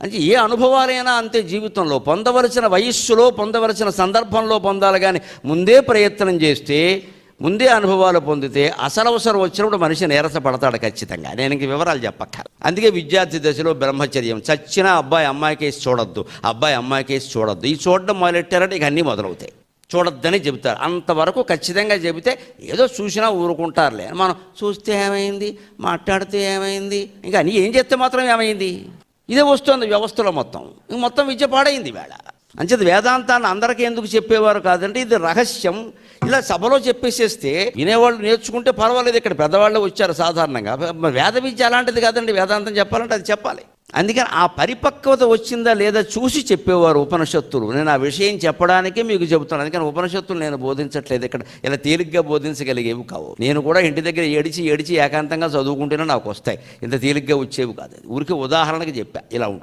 అంటే ఏ అనుభవాలైనా అంతే, జీవితంలో పొందవలసిన వయస్సులో పొందవలసిన సందర్భంలో పొందాలి, కానీ ముందే ప్రయత్నం చేస్తే ముందే అనుభవాలు పొందితే అసలవసరం వచ్చినప్పుడు మనిషి నీరసపడతాడు ఖచ్చితంగా. నేను ఇంక వివరాలు చెప్పక్కర్. అందుకే విద్యార్థి దశలో బ్రహ్మచర్యం, చచ్చిన అబ్బాయి అమ్మాయి కేసు చూడొద్దు, అబ్బాయి అమ్మాయి కేసు చూడొద్దు. ఈ చూడడం మొదలెట్టారంటే ఇక అన్నీ మొదలవుతాయి. చూడొద్దని చెబుతారు. అంతవరకు ఖచ్చితంగా చెబితే ఏదో చూసినా ఊరుకుంటారులే. మనం చూస్తే ఏమైంది, మాట్లాడితే ఏమైంది, ఇంకా అన్నీ ఏం చేస్తే మాత్రం ఏమైంది, ఇదే వస్తుంది వ్యవస్థలో మొత్తం. మొత్తం విద్య పాడైంది వేళ. అంచేది వేదాంతాన్ని అందరికీ ఎందుకు చెప్పేవారు కాదంటే ఇది రహస్యం. ఇలా సభలో చెప్పేసేస్తే వినేవాళ్ళు నేర్చుకుంటే పర్వాలేదు. ఇక్కడ పెద్దవాళ్ళు వచ్చారు సాధారణంగా. వేద విద్య అలాంటిది కాదండి. వేదాంతం చెప్పాలంటే అది చెప్పాలి. అందుకని ఆ పరిపక్వత వచ్చిందా లేదా చూసి చెప్పేవారు ఉపనిషత్తులు. నేను ఆ విషయం చెప్పడానికే మీకు చెబుతాను. అందుకని ఉపనిషత్తులు నేను బోధించట్లేదు ఇక్కడ, ఇలా తేలిగ్గా బోధించగలిగేవి కావు. నేను కూడా ఇంటి దగ్గర ఏడిచి ఏకాంతంగా చదువుకుంటేనే నాకు వస్తాయి, ఇంత తేలిగ్గా వచ్చేవి కాదు. ఊరికే ఉదాహరణకి చెప్పా ఇలా ఉంటుంది.